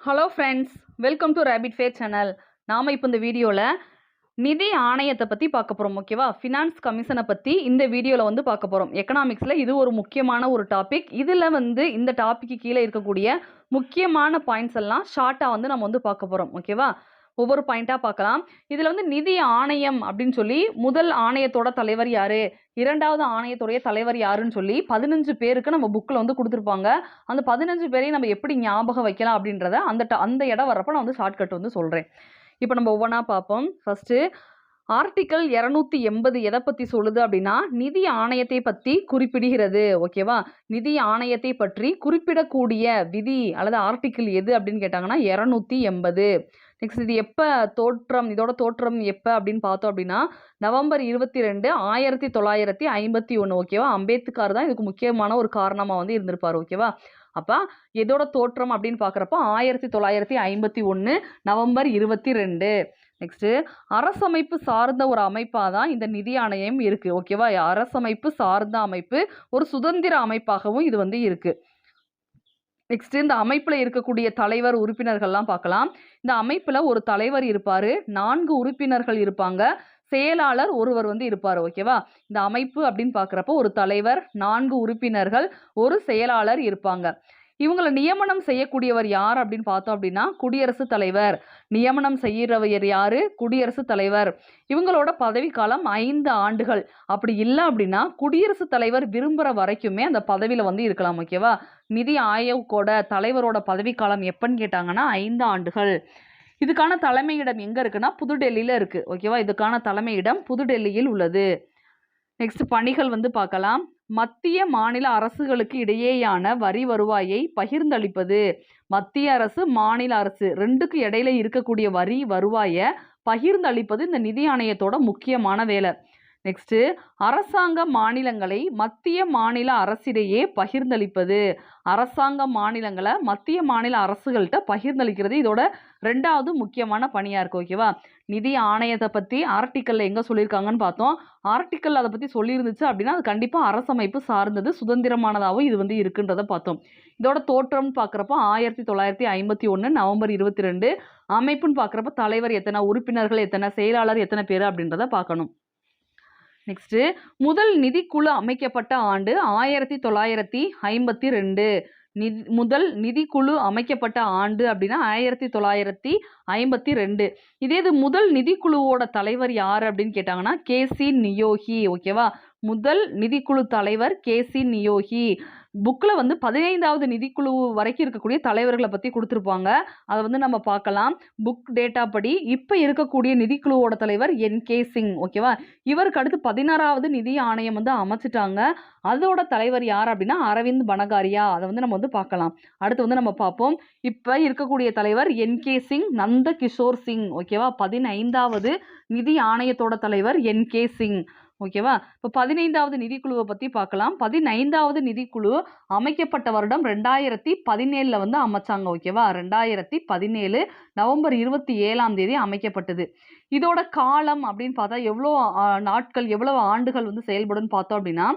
Hello friends, welcome to Rapid Fair channel. நாம் இப்போ இந்த வீடியோவில் நிதி ஆணையத்தை பற்றி பார்க்க போகிறோம். ஓகேவா? ஃபினான்ஸ் கமிஷனை பற்றி இந்த வீடியோவில் வந்து பார்க்க போகிறோம். எக்கனாமிக்ஸில் இது ஒரு முக்கியமான ஒரு டாபிக். இதில் வந்து இந்த டாப்பிக்கு கீழே இருக்கக்கூடிய முக்கியமான பாயிண்ட்ஸ் எல்லாம் ஷார்ட்டாக வந்து நம்ம வந்து பார்க்க போகிறோம். ஓகேவா? ஒவ்வொரு பாயிண்ட்டாக பார்க்கலாம். இதில் வந்து நிதி ஆணையம் அப்படின்னு சொல்லி முதல் ஆணையத்தோட தலைவர் யார், இரண்டாவது ஆணையத்துடைய தலைவர் யாருன்னு சொல்லி 15 பேருக்கு நம்ம புக்கில் வந்து கொடுத்துருப்பாங்க. அந்த 15 பேரையும் நம்ம எப்படி ஞாபகம் வைக்கலாம் அப்படின்றத அந்த இடம் வரப்போ நான் வந்து ஷார்ட்கட் வந்து சொல்கிறேன். இப்போ நம்ம ஒவ்வொன்றா பார்ப்போம். ஃபஸ்ட்டு ஆர்டிக்கல் 280 எதை பற்றி சொல்லுது அப்படின்னா நிதி ஆணையத்தை பற்றி குறிப்பிடுகிறது. ஓகேவா? நிதி ஆணையத்தை பற்றி குறிப்பிடக்கூடிய விதி அல்லது ஆர்டிக்கிள் எது அப்படின்னு கேட்டாங்கன்னா 280. நெக்ஸ்ட் இது எப்போ தோற்றம், இதோட தோற்றம் எப்போ அப்படின்னு பார்த்தோம் அப்படின்னா நவம்பர் 22, 1951. ஓகேவா? அம்பேத்கர் தான் இதுக்கு முக்கியமான ஒரு காரணமாக வந்து இருந்திருப்பார். ஓகேவா? அப்போ எதோட தோற்றம் அப்படின்னு பார்க்குறப்போ 1951 நவம்பர் 22. நெக்ஸ்ட்டு அரசமைப்பு சார்ந்த ஒரு அமைப்பாக தான் இந்த நிதி ஆணையம் இருக்குது. ஓகேவா? அரசமைப்பு சார்ந்த அமைப்பு, ஒரு சுதந்திர அமைப்பாகவும் இது வந்து இருக்குது. நெக்ஸ்ட் இந்த அமைப்பில் இருக்கக்கூடிய தலைவர் உறுப்பினர்கள்லாம் பார்க்கலாம். இந்த அமைப்பில் ஒரு தலைவர் இருப்பார், 4 உறுப்பினர்கள் இருப்பாங்க, செயலாளர் ஒருவர் வந்து இருப்பார். ஓகேவா? இந்த அமைப்பு அப்படின்னு பார்க்குறப்போ ஒரு தலைவர், 4 உறுப்பினர்கள், ஒரு செயலாளர் இருப்பாங்க. இவங்களை நியமனம் செய்யக்கூடியவர் யார் அப்படின்னு பார்த்தோம் அப்படின்னா குடியரசுத் தலைவர். நியமனம் செய்கிறவர் யாரு? குடியரசுத் தலைவர். இவங்களோட பதவிக்காலம் 5 ஆண்டுகள். அப்படி இல்லை அப்படின்னா குடியரசுத் தலைவர் விரும்புகிற வரைக்குமே அந்த பதவியில் வந்து இருக்கலாம். ஓகேவா? நிதி ஆயோக்கோட தலைவரோட பதவிக்காலம் எப்பன்னு கேட்டாங்கன்னா 5 ஆண்டுகள். இதுக்கான தலைமையிடம் எங்கே இருக்குன்னா புதுடெல்லியில் இருக்குது. ஓகேவா? இதுக்கான தலைமையிடம் புதுடெல்லியில் உள்ளது. நெக்ஸ்ட் பணிகள் வந்து பார்க்கலாம். மத்திய மாநில அரசுகளுக்கு இடையேயான வரி வருவாயை பகிர்ந்தளிப்பது. மத்திய அரசு மாநில அரசு ரெண்டுக்கு இடையில இருக்கக்கூடிய வரி வருவாயை பகிர்ந்தளிப்பது இந்த நிதி ஆணையத்தோட முக்கியமான வேலை. நெக்ஸ்ட்டு அரசாங்க மாநிலங்களை மத்திய மாநில அரசிடையே பகிர்ந்தளிப்பது. அரசாங்க மாநிலங்களை மத்திய மாநில அரசுகள்கிட்ட பகிர்ந்தளிக்கிறது இதோட 2வது முக்கியமான பணியாக இருக்குது. ஓகேவா? நிதி ஆணையத்தை பற்றி ஆர்டிக்கலில் எங்கே சொல்லியிருக்காங்கன்னு பார்த்தோம். ஆர்டிக்கல் அதை பற்றி சொல்லியிருந்துச்சு அப்படின்னா அது கண்டிப்பாக அரசமைப்பு சார்ந்தது, சுதந்திரமானதாகவும் இது வந்து இருக்குன்றதை பார்த்தோம். இதோட தோற்றம்னு பார்க்குறப்போ 1951 நவம்பர் 22. அமைப்புன்னு பார்க்குறப்ப தலைவர் எத்தனை, உறுப்பினர்கள் எத்தனை, செயலாளர் எத்தனை பேர் அப்படின்றத பார்க்கணும். நெக்ஸ்ட்டு முதல் நிதிக்குழு அமைக்கப்பட்ட ஆண்டு 1952. முதல் நிதிக்குழு அமைக்கப்பட்ட ஆண்டு அப்படின்னா 1952. இதே இது முதல் நிதிக்குழுவோட தலைவர் யார் அப்படின்னு கேட்டாங்கன்னா கேசி நியோகி. ஓகேவா? முதல் நிதிக்குழு தலைவர் கேசி நியோகி. புக்கில் வந்து 15வது நிதிக்குழு வரைக்கும் இருக்கக்கூடிய தலைவர்களை பற்றி கொடுத்துருப்பாங்க. அதை வந்து நம்ம பார்க்கலாம். புக் டேட்டா படி இப்போ இருக்கக்கூடிய நிதிக்குழுவோட தலைவர் என்கே சிங். ஓகேவா? இவருக்கு அடுத்து 16வது நிதி ஆணையம் வந்து அமைச்சிட்டாங்க. அதோட தலைவர் யார் அப்படின்னா அரவிந்த் பனகாரியா. அதை வந்து நம்ம வந்து பார்க்கலாம். அடுத்து வந்து நம்ம பார்ப்போம். இப்போ இருக்கக்கூடிய தலைவர் என்கே சிங், நந்த கிஷோர் சிங். ஓகேவா? 15வது நிதி ஆணையத்தோட தலைவர் என்கே சிங். ஓகேவா? இப்போ 15வது நிதிக்குழுவை பற்றி பார்க்கலாம். 15வது நிதிக்குழு அமைக்கப்பட்ட வருடம் 2017 வந்து அமைச்சாங்க. ஓகேவா? 2017 நவம்பர் 27 அமைக்கப்பட்டது. இதோட காலம் அப்படின்னு பார்த்தா எவ்வளோ நாட்கள், எவ்வளவு ஆண்டுகள் வந்து செயல்படும் பார்த்தோம் அப்படின்னா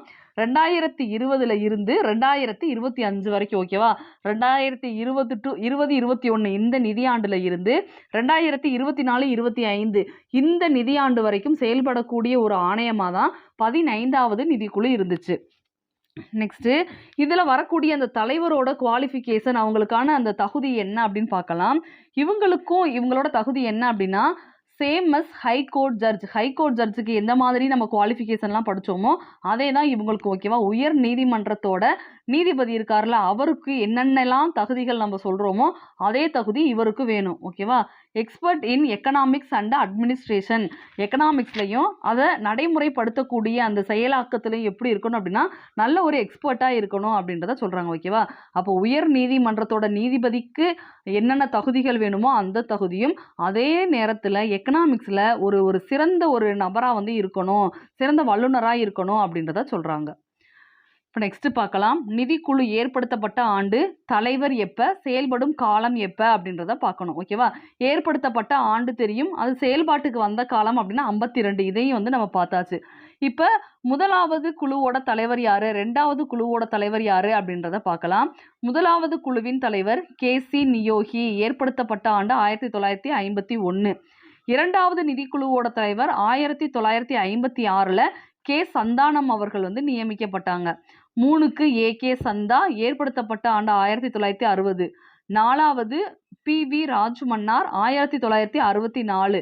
2020 இருந்து 2025 வரைக்கும். ஓகேவா? 2020 to 2021 இந்த நிதியாண்டில் இருந்து 2024-25 இந்த நிதியாண்டு வரைக்கும் செயல்படக்கூடிய ஒரு ஆணையமாக தான் 15வது நிதிக்குழு இருந்துச்சு. நெக்ஸ்ட்டு இதில் வரக்கூடிய அந்த தலைவரோட குவாலிஃபிகேஷன், அவங்களுக்கான அந்த தகுதி என்ன அப்படின்னு பார்க்கலாம். இவங்களோட தகுதி என்ன அப்படின்னா same as high court judge. High court ஜட்ஜுக்கு எந்த மாதிரி நம்ம குவாலிஃபிகேஷன்லாம் படித்தோமோ அதே தான் இவங்களுக்கு. ஓகேவா? உயர் நீதிமன்றத்தோட நீதிபதி இருக்கார்ல, அவருக்கு என்னென்னலாம் தகுதிகள் நம்ம சொல்கிறோமோ அதே தகுதி இவருக்கு வேணும். ஓகேவா? Expert in economics and administration. எக்கனாமிக்ஸ்லையும் அதை நடைமுறைப்படுத்தக்கூடிய அந்த செயலாக்கத்துலையும் எப்படி இருக்கணும் அப்படின்னா நல்ல ஒரு எக்ஸ்பர்ட்டாக இருக்கணும் அப்படின்றத சொல்கிறாங்க. ஓகேவா? அப்போ உயர் நீதிமன்றத்தோட நீதிபதிக்கு என்னென்ன தகுதிகள் வேணுமோ அந்த தகுதியும், அதே நேரத்தில் எக்கனாமிக்ஸில் ஒரு சிறந்த ஒரு நபராக வந்து இருக்கணும், சிறந்த வல்லுநராக இருக்கணும் அப்படின்றத சொல்கிறாங்க. இப்போ நெக்ஸ்ட் பார்க்கலாம். நிதிக்குழு ஏற்படுத்தப்பட்ட ஆண்டு, தலைவர் எப்ப, செயல்படும் காலம் எப்ப அப்படின்றத பார்க்கணும். ஓகேவா? ஏற்படுத்தப்பட்ட ஆண்டு தெரியும், அது செயல்பாட்டுக்கு வந்த காலம் அப்படின்னா 52. இதையும் வந்து நம்ம பார்த்தாச்சு. இப்போ முதலாவது குழுவோட தலைவர் யாரு, ரெண்டாவது குழுவோட தலைவர் யாரு அப்படின்றத பார்க்கலாம். முதலாவது குழுவின் தலைவர் KC நியோகி, ஏற்படுத்தப்பட்ட ஆண்டு 1951. இரண்டாவது நிதிக்குழுவோட தலைவர் 1956ல் கே சந்தானம் அவர்கள் வந்து நியமிக்கப்பட்டாங்க. 3க்கு AK சந்தா, ஏற்படுத்தப்பட்ட ஆண்டு 1960. 4வது PV ராஜ்மன்னார் 1964.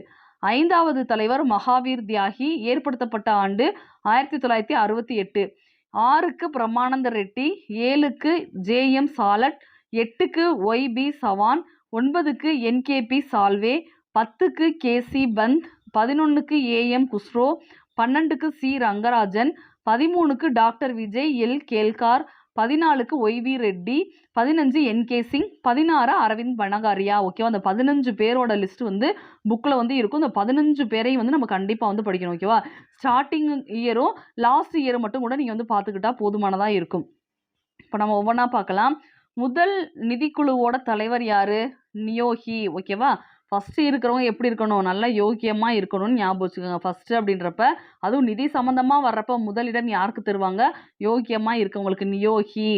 5வது தலைவர் மகாவீர் தியாகி, ஏற்படுத்தப்பட்ட ஆண்டு 1968. 6க்கு பிரம்மானந்த ரெட்டி, 7க்கு JM சாலட், 8க்கு YB சவான், 9க்கு NKP சால்வே, 10க்கு KC பந்த், 11க்கு AM குஸ்ரோ, 12க்கு C ரங்கராஜன், 13க்கு டாக்டர் விஜய் எல் கேல்கார், 14க்கு YV ரெட்டி, 15 NK சிங், 16 அரவிந்த் பனகாரியா. ஓகேவா? அந்த 15 பேரோட லிஸ்ட் வந்து புக்கில் வந்து இருக்கும். இந்த 15 பேரையும் வந்து நம்ம கண்டிப்பாக வந்து படிக்கணும். ஓகேவா? ஸ்டார்டிங் இயரும் லாஸ்ட் இயரும் மட்டும் கூட நீங்கள் வந்து பார்த்துக்கிட்டா போதுமானதாக இருக்கும். இப்போ நம்ம ஒவ்வொன்றா பார்க்கலாம். முதல் நிதிக்குழுவோட தலைவர் யாரு? நியோகி. ஓகேவா? ஃபஸ்ட்டு இருக்கிறவங்க எப்படி இருக்கணும், நல்ல யோக்கியமாக இருக்கணும்னு ஞாபகம் வச்சுக்கோங்க. ஃபஸ்ட்டு அப்படின்றப்ப அதுவும் நிதி சம்மந்தமாக வர்றப்ப முதலிடம் யாருக்கு தருவாங்க? யோக்கியமாக இருக்கவங்களுக்கு, நியோகி.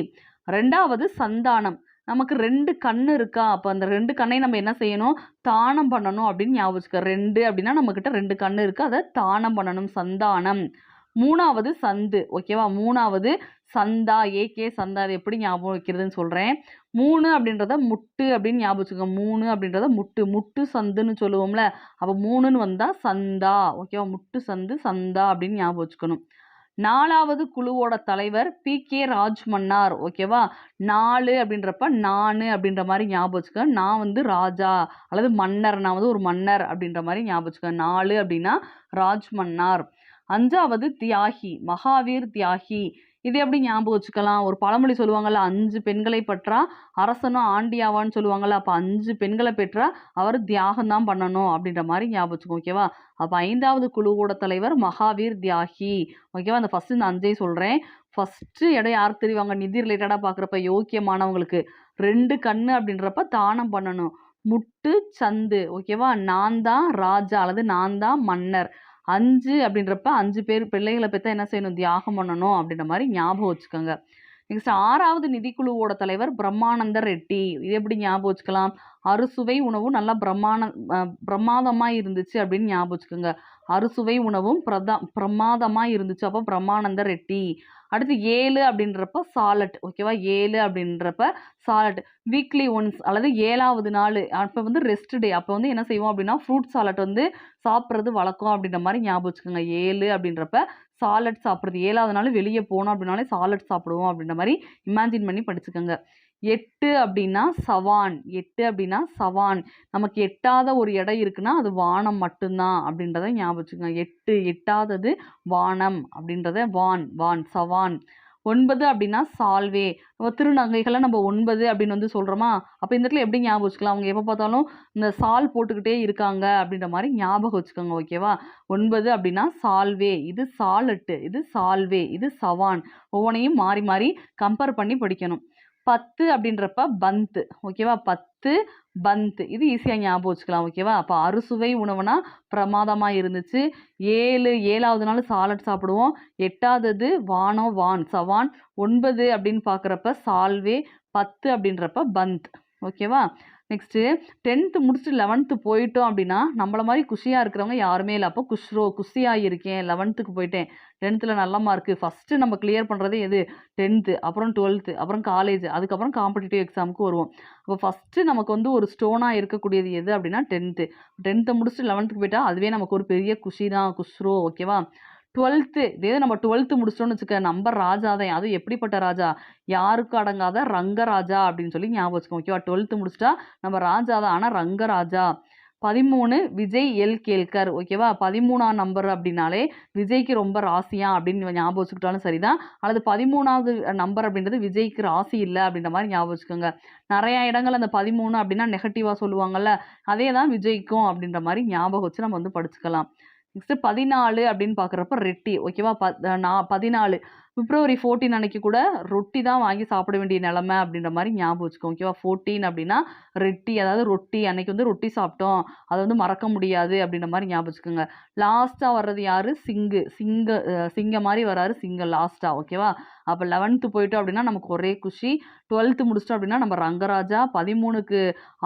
ரெண்டாவது சந்தானம். நமக்கு 2 கண்ணு இருக்கா, அப்போ அந்த 2 கண்ணையும் நம்ம என்ன செய்யணும்? தானம் பண்ணணும் அப்படின்னு ஞாபகம் வச்சுக்க. 2 அப்படின்னா நம்மக்கிட்ட 2 கண்ணு இருக்குது, அதை தானம் பண்ணணும், சந்தானம். 3வது சந்து. ஓகேவா? 3வது சந்தா, AK சந்தா. அது எப்படி ஞாபகம் வைக்கிறதுன்னு சொல்கிறேன். 3 அப்படின்றத முட்டு அப்படின்னு ஞாபகம் வச்சுக்கோங்க. 3 அப்படின்றத முட்டு, முட்டு சந்துன்னு சொல்லுவோம்ல, அப்போ 3ன்னு வந்தால் சந்தா. ஓகேவா? முட்டு சந்து, சந்தா அப்படின்னு ஞாபகம் வச்சுக்கணும். 4வது குழுவோட தலைவர் PK ராஜ்மன்னார். ஓகேவா? 4 அப்படின்றப்ப நான் அப்படின்ற மாதிரி ஞாபகம் வச்சுக்க. நான் வந்து ராஜா அல்லது மன்னர், நான் வந்து ஒரு மன்னர் அப்படின்ற மாதிரி ஞாபகம் வச்சுக்க. 4 அப்படின்னா ராஜ்மன்னார். 5வது தியாகி, மகாவீர் தியாகி. இது எப்படி ஞாபகம் வச்சுக்கலாம்? ஒரு பழமொழி சொல்லுவாங்கல்ல, 5 பெண்களை பெற்றா அரசனும் ஆண்டியாவான்னு சொல்லுவாங்கல்ல, அப்போ 5 பெண்களை பெற்றா அவர் தியாகம் தான் பண்ணணும் அப்படின்ற மாதிரி ஞாபகம் வச்சுக்கோங்க. ஓகேவா? அப்போ 5வது குழுவோட தலைவர் மகாவீர் தியாகி. ஓகேவா? அந்த ஃபஸ்ட்டு இந்த 5ஐயும் சொல்கிறேன். ஃபஸ்ட்டு இடம் யாருக்கு தெரிவாங்க? நிதி ரிலேட்டடாக பார்க்குறப்ப யோக்கியமானவங்களுக்கு. 2 கண்ணு அப்படின்றப்ப தானம் பண்ணணும். முட்டு சந்து. ஓகேவா? நான் தான் ராஜா அல்லது நான் தான் மன்னர். 5 அப்படின்றப்ப 5 பேர் பிள்ளைகளை பெற்றா என்ன செய்யணும்? தியாகம் பண்ணணும் அப்படின்ற மாதிரி ஞாபகம் வச்சுக்கோங்க. நெக்ஸ்ட் 6வது நிதிக்குழுவோட தலைவர் பிரம்மானந்த ரெட்டி. இது எப்படி ஞாபகம் வச்சுக்கலாம்? அறுசுவை உணவும் நல்லா பிரமாதமாக இருந்துச்சு அப்படின்னு ஞாபகம் வச்சுக்கோங்க. அறுசுவை உணவும் பிரமாதமாக இருந்துச்சு, அப்போ பிரம்மானந்த ரெட்டி. அடுத்து 7 அப்படின்றப்ப சாலட். ஓகேவா? 7 அப்படின்றப்ப சாலட். வீக்லி ஒன்ஸ் அல்லது 7வது நாள், அப்போ வந்து ரெஸ்ட் டே, அப்போ வந்து என்ன செய்வோம் அப்படின்னா ஃப்ரூட் சாலட் வந்து சாப்பிட்றது வழக்கம் அப்படின்ற மாதிரி ஞாபகம் வச்சுக்கோங்க. 7 அப்படின்றப்ப சாலட் சாப்பிட்றது. 7வது நாள் வெளியே போனோம் அப்படின்னாலே சாலட் சாப்பிடுவோம் அப்படின்ற மாதிரி இமேஜின் பண்ணி படிச்சுக்கோங்க. 8 அப்படின்னா சவான். 8 அப்படின்னா சவான். நமக்கு எட்டாத ஒரு இடம் இருக்குன்னா அது வானம் மட்டும்தான் அப்படின்றத ஞாபகம் வச்சுக்கோங்க. 8 எட்டாதது வானம் அப்படின்றத வான் சவான். 9 அப்படின்னா சால்வே. நம்ம திருநங்கைகளை நம்ம 9 அப்படின்னு வந்து சொல்கிறோமா, அப்போ இந்த இடத்துல எப்படி ஞாபகம் வச்சுக்கலாம்? அவங்க எப்போ பார்த்தாலும் இந்த சால் போட்டுக்கிட்டே இருக்காங்க அப்படின்ற மாதிரி ஞாபகம் வச்சுக்கோங்க. ஓகேவா? 9 அப்படின்னா சால்வே, இது சாலட்டு, இது சால்வே, இது சவான். ஒவ்வொன்றையும் மாறி மாறி கம்பேர் பண்ணி படிக்கணும். 10 அப்படின்றப்ப பந்த். ஓகேவா? 10 பந்த். இது ஈஸியாக ஞாபகம் வச்சுக்கலாம். ஓகேவா? அப்போ அறுசுவை உணவுனா பிரமாதமாக இருந்துச்சு. 7வது நாள் சாலட் சாப்பிடுவோம். 8வது வான் சவான். 9 அப்படின்னு பார்க்குறப்ப சால்வே. 10 அப்படின்றப்ப பந்த். ஓகேவா? நெக்ஸ்ட்டு 10th முடிச்சுட்டு 11th போயிட்டோம் அப்படின்னா நம்மள மாதிரி குஷியாக இருக்கிறவங்க யாருமே இல்லை. அப்போ குஷியாக இருக்கேன், 11th போயிட்டேன், 10th நல்ல மார்க்கு. ஃபஸ்ட்டு நம்ம கிளியர் பண்ணுறது எது? 10th, அப்புறம் 12th, அப்புறம் காலேஜ், அதுக்கப்புறம் காம்படிட்டிவ் எக்ஸாமுக்கு வருவோம். அப்போ ஃபஸ்ட்டு நமக்கு வந்து ஒரு ஸ்டோனாக இருக்கக்கூடியது எது அப்படின்னா 10th முடிச்சுட்டு 11th போயிட்டா அதுவே நமக்கு ஒரு பெரிய குஷி தான், குஷ்ரோ. ஓகேவா? 12th, இதே நம்ம 12th முடிச்சிட்டோம்னு வச்சுக்க, நம்பர் ராஜா தான். அதுவும் எப்படிப்பட்ட ராஜா? யாருக்கு அடங்காத ரங்கராஜா அப்படின்னு சொல்லி ஞாபகம் வச்சுக்கோங்க. ஓகேவா? 12th முடிச்சிட்டா நம்ம ராஜா தான், ஆனால் ரங்கராஜா. 13 விஜய் எல் கேல்கர். ஓகேவா? 13ஆம் நம்பர் அப்படின்னாலே விஜய்க்கு ரொம்ப ராசியா அப்படின்னு ஞாபகம் வச்சுக்கிட்டாலும் சரிதான், அல்லது 13வது நம்பர் அப்படின்றது விஜய்க்கு ராசி இல்லை அப்படின்ற மாதிரி ஞாபகம் வச்சுக்கோங்க. நிறையா இடங்கள் அந்த 13 அப்படின்னா நெகட்டிவாக சொல்லுவாங்கல்ல, அதே தான் விஜய்க்கும் அப்படின்ற மாதிரி ஞாபகம் வச்சு நம்ம வந்து படிச்சுக்கலாம். நெக்ஸ்ட்டு 14 அப்படின்னு பார்க்குறப்ப ரெட்டி. ஓகேவா? 14 பிப்ரவரி 14 அன்னைக்கு கூட ரொட்டி தான் வாங்கி சாப்பிட வேண்டிய நிலைமை அப்படின்ற மாதிரி ஞாபகம் வச்சுக்கோங்க. ஓகேவா? 14 அப்படின்னா ரெட்டி, அதாவது ரொட்டி. அன்னைக்கு வந்து ரொட்டி சாப்பிட்டோம், அதை வந்து மறக்க முடியாது அப்படின்ற மாதிரி ஞாபகம் வச்சுக்கோங்க. லாஸ்டா வர்றது யாரு? சிங்க மாதிரி வராரு சிங்க லாஸ்டா. ஓகேவா? அப்போ 11th போயிட்டோம் அப்படின்னா நமக்கு ஒரே குஷி. 12th முடிச்சிட்டோம் அப்படின்னா நம்ம ரங்கராஜா. 13க்கு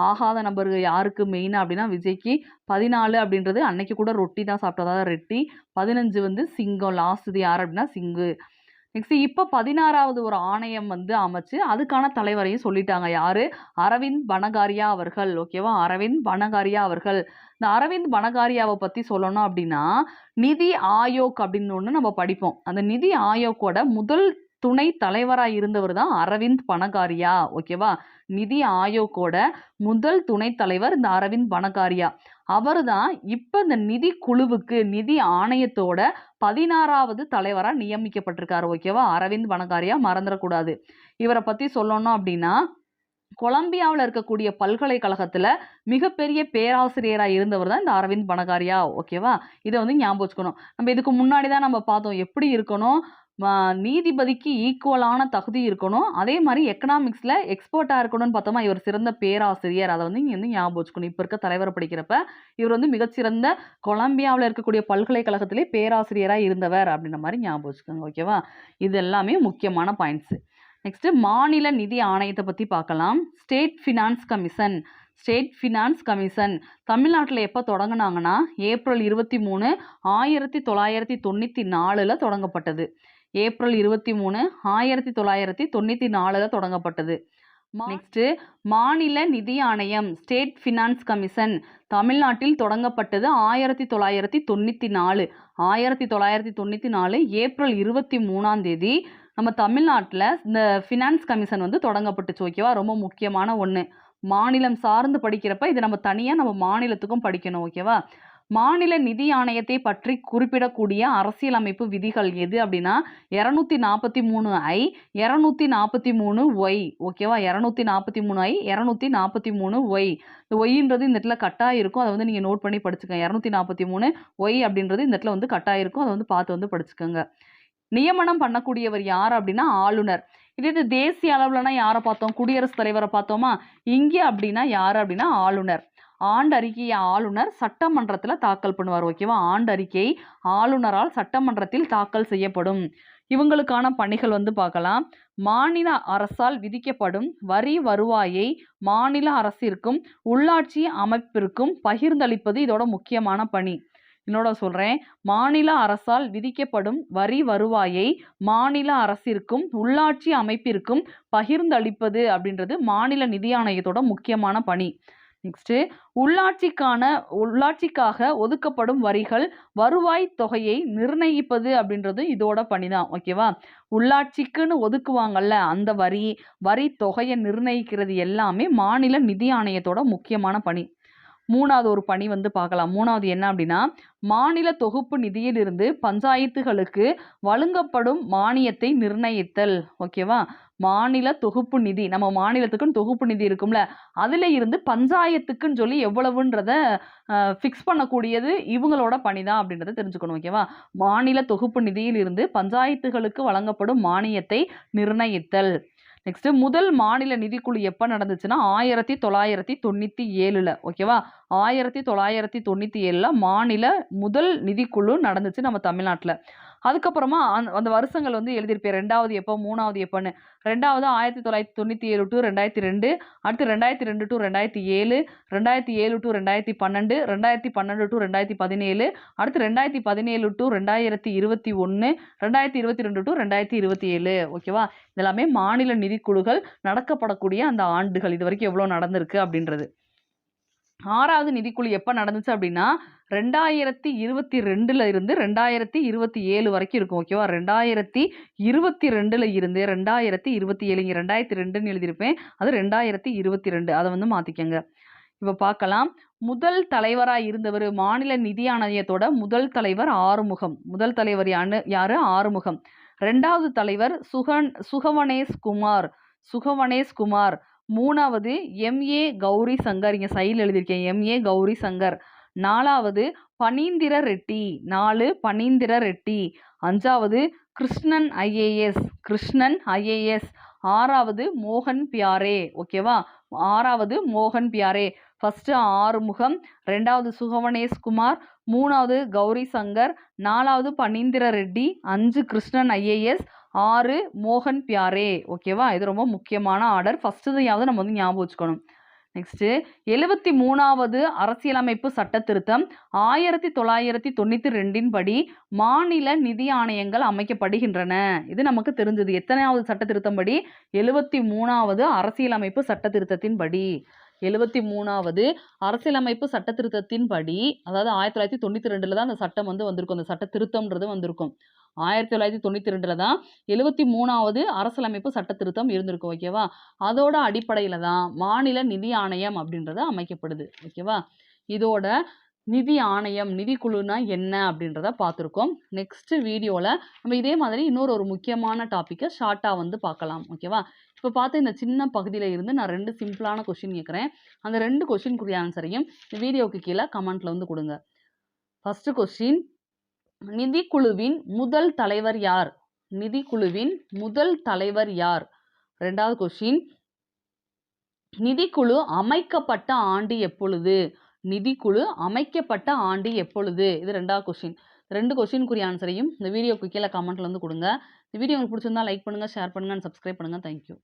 ஆகாத நம்பர் யாருக்கு மெயினா அப்படின்னா விஜய்க்கு. 14 அப்படின்றது அன்னைக்கு கூட ரொட்டி தான் சாப்பிட்டோம், அதாவது ரெட்டி. 15 வந்து சிங்கம். லாஸ்ட் இது யார் அப்படின்னா சிங்கு. நெக்ஸ்ட் இப்போ 16வது ஒரு ஆணையம் வந்து அமைச்சு அதுக்கான தலைவரையும் சொல்லிட்டாங்க. யாரு? அரவிந்த் பனகாரியா அவர்கள். ஓகேவா? அரவிந்த் பனகாரியா அவர்கள். இந்த அரவிந்த் பனகாரியாவை பத்தி சொல்லணும் அப்படின்னா நிதி ஆயோக் அப்படின்னு ஒன்று நம்ம படிப்போம். அந்த நிதி ஆயோக்கோட முதல் துணை தலைவராக இருந்தவர் தான் அரவிந்த் பனகாரியா. ஓகேவா? நிதி ஆயோக்கோட முதல் துணைத் தலைவர் இந்த அரவிந்த் பனகாரியா. அவர் தான் இப்ப இந்த நிதி குழுவுக்கு, நிதி ஆணையத்தோட 16வது தலைவரா நியமிக்கப்பட்டிருக்காரு. ஓகேவா? அரவிந்த் பனகாரியா மறந்துடக்கூடாது. இவரை பத்தி சொல்லணும் அப்படின்னா கொலம்பியாவில் இருக்கக்கூடிய பல்கலைக்கழகத்துல மிகப்பெரிய பேராசிரியரா இருந்தவர் தான் இந்த அரவிந்த் பனகாரியா. ஓகேவா? இதை வந்து ஞாபகம் வச்சுக்கணும். நம்ம இதுக்கு முன்னாடி தான் நம்ம பார்த்தோம் எப்படி இருக்கணும், நீதிபதிக்கு ஈக்குவலான தகுதி இருக்கணும், அதே மாதிரி எக்கனாமிக்ஸ்ல எக்ஸ்பர்ட்டா இருக்கணும்னு பார்த்தோமா, இவர் சிறந்த பேராசிரியர். அதை வந்து இங்க வந்து ஞாபகம் வச்சுக்கணும். இப்ப இருக்க தலைவரை படிக்கிறப்ப இவர் வந்து மிகச்சிறந்த கொலம்பியாவில் இருக்கக்கூடிய பல்கலைக்கழகத்திலே பேராசிரியரா இருந்தவர் அப்படின்ற மாதிரி ஞாபகம் வச்சுக்கோங்க. ஓகேவா? இது எல்லாமே முக்கியமான பாயிண்ட்ஸ். நெக்ஸ்ட் மாநில நிதி ஆணையத்தை பத்தி பார்க்கலாம். State finance commission. State finance commission தமிழ்நாட்டில் எப்போ தொடங்கினாங்கன்னா ஏப்ரல் 23, 1994 தொடங்கப்பட்டது. ஏப்ரல் 23, 1994 தொடங்கப்பட்டது. நெக்ஸ்ட் மாநில நிதி ஆணையம் ஸ்டேட் ஃபினான்ஸ் கமிஷன் தமிழ்நாட்டில் தொடங்கப்பட்டது 1994. 1994 ஏப்ரல் 23ஆம் தேதி நம்ம தமிழ்நாட்டில் இந்த ஃபினான்ஸ் கமிஷன் வந்து தொடங்கப்பட்டுச்சு. ஓகேவா? ரொம்ப முக்கியமான ஒன்று. மாநிலம் சார்ந்து படிக்கிறப்ப இது நம்ம தனியாக நம்ம மாநிலத்துக்கும் படிக்கணும். ஓகேவா? மாநில நிதி ஆணையத்தை பற்றி குறிப்பிடக்கூடிய அரசியலமைப்பு விதிகள் எது அப்படின்னா 243I, 243Y. ஓகேவா? 243I, 243Y. இந்த ஒய்ன்றது இந்த இடத்துல கட்டாயம் இருக்கும், அதை வந்து நீங்கள் நோட் பண்ணி படிச்சுக்கோங்க. 243Y அப்படின்றது இந்த இடத்துல வந்து கட்டாயம் இருக்கும், அதை வந்து பார்த்து வந்து படிச்சுக்கோங்க. நியமனம் பண்ணக்கூடியவர் யார் அப்படின்னா ஆளுநர். இது தேசிய அளவுலனா யாரை பார்த்தோம்? குடியரசுத் தலைவரை பார்த்தோமா? இங்கே அப்படின்னா யார் அப்படின்னா ஆளுநர். ஆண்டு அறிக்கையை ஆளுநர் சட்டமன்றத்தில் தாக்கல் பண்ணுவார். ஓகேவா? ஆண்டு அறிக்கை ஆளுநரால் சட்டமன்றத்தில் தாக்கல் செய்யப்படும். இவங்களுக்கான பணிகள் வந்து பார்க்கலாம். மாநில அரசால் விதிக்கப்படும் வரி வருவாயை மாநில அரசிற்கும் உள்ளாட்சி அமைப்பிற்கும் பகிர்ந்தளிப்பது இதோட முக்கியமான பணி. என்னோட சொல்றேன், மாநில அரசால் விதிக்கப்படும் வரி வருவாயை மாநில அரசிற்கும் உள்ளாட்சி அமைப்பிற்கும் பகிர்ந்தளிப்பது அப்படின்றது மாநில நிதி ஆணையத்தோட முக்கியமான பணி. நெக்ஸ்ட் உள்ளாட்சிக்காக ஒதுக்கப்படும் வரிகள் வருவாய் தொகையை நிர்ணயிப்பது அப்படின்றது இதோட பணிதான். ஓகேவா? உள்ளாட்சிக்குன்னு ஒதுக்குவாங்கல்ல அந்த வரி தொகையை நிர்ணயிக்கிறது எல்லாமே மாநில நிதி ஆணையத்தோட முக்கியமான பணி. மூணாவது ஒரு பணி வந்து பார்க்கலாம். மூணாவது என்ன அப்படின்னா மாநில தொகுப்பு நிதியிலிருந்து பஞ்சாயத்துகளுக்கு வழங்கப்படும் மானியத்தை நிர்ணயித்தல். ஓகேவா? மாநில தொகுப்பு நிதி, நம்ம மாநிலத்துக்குன்னு தொகுப்பு நிதி இருக்கும்ல, அதுல இருந்து பஞ்சாயத்துக்குன்னு சொல்லி எவ்வளவுன்றத ஃபிக்ஸ் பண்ணக்கூடியது இவங்களோட பணிதான் அப்படின்றத தெரிஞ்சுக்கணும். ஓகேவா? மாநில தொகுப்பு நிதியில் இருந்து பஞ்சாயத்துகளுக்கு வழங்கப்படும் மானியத்தை நிர்ணயித்தல். நெக்ஸ்ட் முதல் மாநில நிதிக்குழு எப்போ நடந்துச்சுன்னா 1997. ஓகேவா? 1997 மாநில முதல் நிதிக்குழு நடந்துச்சு நம்ம தமிழ்நாட்டில். அதுக்கப்புறமா அந்த வருஷங்கள் வந்து எழுதியிருப்பேன், ரெண்டாவது எப்போ மூணாவது எப்போன்னு. ரெண்டாவது 1997 to 2002, அடுத்து 2002 to 2007, 2007 to 2012, 2012 to 2017, அடுத்து 2017 to 2021, 2022 to 2027. ஓகேவா? இதெல்லாமே மாநில நிதிக்குழுக்கள் நடக்கப்படக்கூடிய அந்த ஆண்டுகள், இது வரைக்கும் எவ்வளோ நடந்திருக்கு அப்படின்றது. ஆறாவது நிதிக்குழு எப்போ நடந்துச்சு அப்படின்னா 2022 இருந்து 2027 வரைக்கும் இருக்கும். ஓகேவா? 2022 இருந்து 2027, 2002ன்னு எழுதியிருப்பேன், அது 2022, அதை வந்து மாற்றிக்கங்க. இப்போ பார்க்கலாம். முதல் தலைவராக இருந்தவர் மாநில நிதி ஆணையத்தோட முதல் தலைவர் ஆறுமுகம். முதல் தலைவர் யாரு? ஆறுமுகம். ரெண்டாவது தலைவர் சுகவனேஷ் குமார். மூணாவது MA கௌரி சங்கர். இங்கே சைடில் எழுதியிருக்கேன் MA கௌரி சங்கர். நாலாவது பனீந்திர ரெட்டி. 4 பனீந்திர ரெட்டி. 5வது கிருஷ்ணன் ஐஏஎஸ், கிருஷ்ணன் ஐஏஎஸ். 6வது மோகன் பியாரே. ஓகேவா, 6வது மோகன் பியாரே. ஃபர்ஸ்ட் ஆறுமுகம், 2வது சுகவனேஷ் குமார், 3வது கௌரி சங்கர், 4வது பனீந்திர ரெட்டி, 5 கிருஷ்ணன் ஐஏஎஸ், 6 மோகன் பியாரே. ஓகேவா, இது ரொம்ப முக்கியமான ஆர்டர். ஃபர்ஸ்ட்தையாவது நம்ம வந்து ஞாபகம் வச்சுக்கணும். நெக்ஸ்ட்டு 73வது அரசியலமைப்பு சட்ட திருத்தம் 1992 படி மாநில நிதி ஆணையங்கள் அமைக்கப்படுகின்றன. இது நமக்கு தெரிஞ்சது. எத்தனையாவது சட்ட திருத்தம் படி? 73வது அரசியலமைப்பு சட்ட திருத்தத்தின் படி. 73வது அரசியலமைப்பு சட்ட திருத்தத்தின் படி, அதாவது 1992 தான் அந்த சட்டம் வந்து வந்திருக்கும், அந்த சட்ட திருத்தம்ன்றது வந்திருக்கும். 1992 தான் 73வது அரசியலமைப்பு சட்ட திருத்தம் இருந்திருக்கும். ஓகேவா, அதோட அடிப்படையில் தான் மாநில நிதி ஆணையம் அப்படின்றது அமைக்கப்படுது. ஓகேவா, இதோட நிதி ஆணையம், நிதிக்குழுனா என்ன அப்படின்றத பார்த்துருக்கோம். நெக்ஸ்ட் வீடியோவில் நம்ம இதே மாதிரி இன்னொரு முக்கியமான டாப்பிக்கை ஷார்ட்டாக வந்து பார்க்கலாம். ஓகேவா, இப்போ பார்த்து இந்த சின்ன பகுதியில் இருந்து நான் 2 சிம்பிளான கொஷின் கேட்குறேன். அந்த 2 கொஷினுக்குரிய ஆன்சரையும் இந்த வீடியோவுக்கு கீழே கமெண்ட்டில் வந்து கொடுங்க. ஃபர்ஸ்ட் கொஸ்டின், நிதிக்குழுவின் முதல் தலைவர் யார்? நிதிக்குழுவின் முதல் தலைவர் யார்? 2வது கொஸ்டின், நிதிக்குழு அமைக்கப்பட்ட ஆண்டு எப்பொழுது? நிதிக்குழு அமைக்கப்பட்ட ஆண்டு எப்பொழுது? இது 2வது கொஸ்டின். 2 கொஸ்டினுக்குரிய ஆன்சரையும் இந்த வீடியோக்கு கீழே கமெண்ட்ல வந்து கொடுங்க. இந்த வீடியோ உங்களுக்கு பிடிச்சிருந்தா லைக் பண்ணுங்க, ஷேர் பண்ணுங்க, அண்ட் சப்ஸ்கிரைப் பண்ணுங்க. தேங்க்யூ.